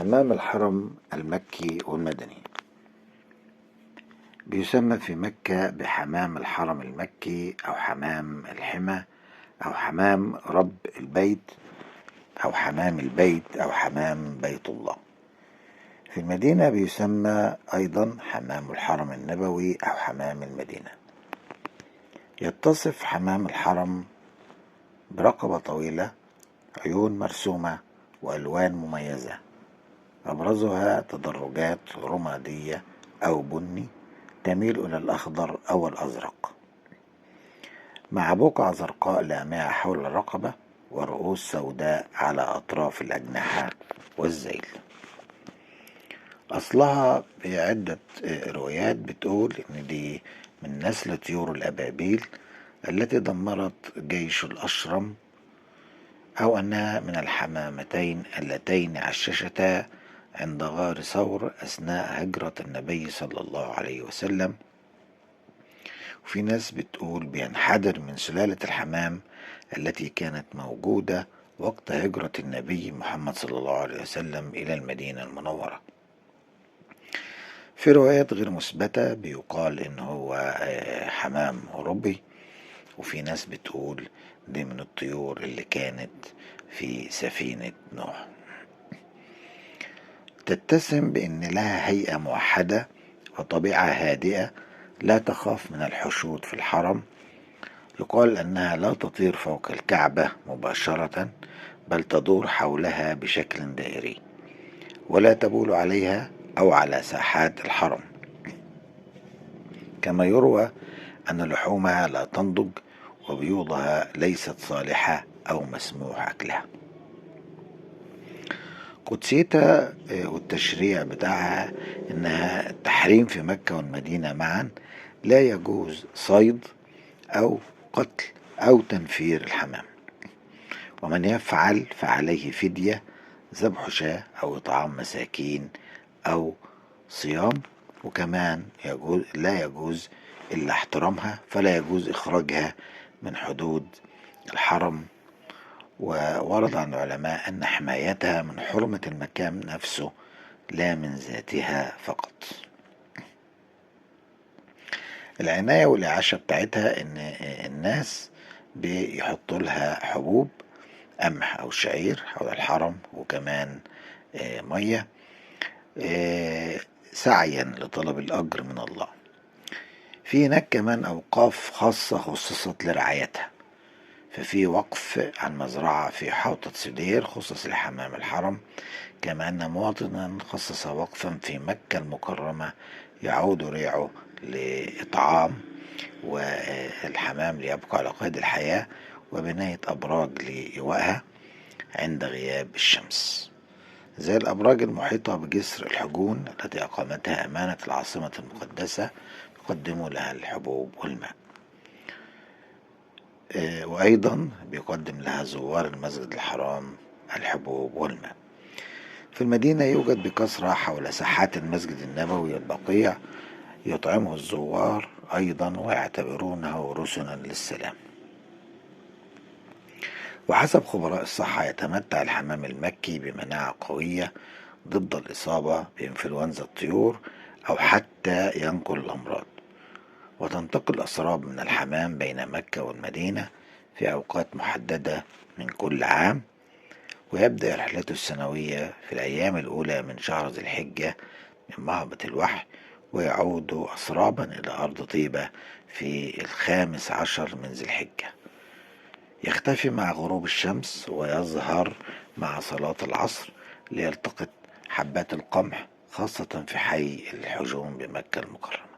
حمام الحرم المكي والمدني بيسمى في مكة بحمام الحرم المكي أو حمام الحمى أو حمام رب البيت أو حمام البيت أو حمام بيت الله. في المدينة بيسمى أيضا حمام الحرم النبوي أو حمام المدينة. يتصف حمام الحرم برقبة طويلة، عيون مرسومة، وألوان مميزة أبرزها تدرجات رمادية أو بني تميل إلى الأخضر أو الأزرق، مع بقع زرقاء لامعة حول الرقبة ورؤوس سوداء على أطراف الأجنحة والذيل. أصلها بعدة روايات بتقول إن دي من نسل طيور الأبابيل التي دمرت جيش الأشرم، أو أنها من الحمامتين اللتين عششتا عند غار ثور أثناء هجرة النبي صلى الله عليه وسلم. وفي ناس بتقول بينحدر من سلالة الحمام التي كانت موجودة وقت هجرة النبي محمد صلى الله عليه وسلم إلى المدينة المنورة. في روايات غير مثبتة بيقال إن هو حمام أوروبي، وفي ناس بتقول دي من الطيور اللي كانت في سفينة نوح. تتسم بأن لها هيئة موحدة وطبيعة هادئة لا تخاف من الحشود في الحرم. يقال أنها لا تطير فوق الكعبة مباشرة، بل تدور حولها بشكل دائري، ولا تبول عليها أو على ساحات الحرم. كما يروى أن لحومها لا تنضج وبيوضها ليست صالحة أو مسموح أكلها. قدسيتها والتشريع بتاعها إنها التحريم في مكة والمدينة معا، لا يجوز صيد أو قتل أو تنفير الحمام، ومن يفعل فعليه فدية، ذبح شاة أو إطعام مساكين أو صيام. وكمان لا يجوز إلا احترامها، فلا يجوز إخراجها من حدود الحرم. وورد عن العلماء أن حمايتها من حرمة المكان نفسه لا من ذاتها فقط. العناية والإعاشة بتاعتها إن الناس بيحطوا لها حبوب قمح أو شعير حول الحرم، وكمان مية سعيا لطلب الأجر من الله. في هناك كمان أوقاف خاصة خصصت لرعايتها، ففي وقف عن مزرعة في حوطة سدير خصص لحمام الحرم، كما أن مواطنا خصص وقفا في مكة المكرمة يعود ريعه لإطعام والحمام ليبقى على قيد الحياة، وبناية أبراج لإيوائها عند غياب الشمس، زي الأبراج المحيطة بجسر الحجون التي أقامتها أمانة العاصمة المقدسة يقدموا لها الحبوب والماء. وأيضا بيقدم لها زوار المسجد الحرام الحبوب والماء. في المدينة يوجد بكثرة حول ساحات المسجد النبوي والبقيع يطعمه الزوار أيضا ويعتبرونه رسلا للسلام. وحسب خبراء الصحة يتمتع الحمام المكي بمناعة قوية ضد الإصابة بإنفلونزا الطيور أو حتى ينقل الأمراض. وتنتقل الأسراب من الحمام بين مكة والمدينة في أوقات محددة من كل عام، ويبدأ رحلته السنوية في الأيام الأولى من شهر ذي الحجة من مهبط الوحي، ويعود أسرابا إلى أرض طيبة في 15 من ذي الحجة. يختفي مع غروب الشمس ويظهر مع صلاة العصر ليلتقط حبات القمح، خاصة في حي الحجون بمكة المكرمة.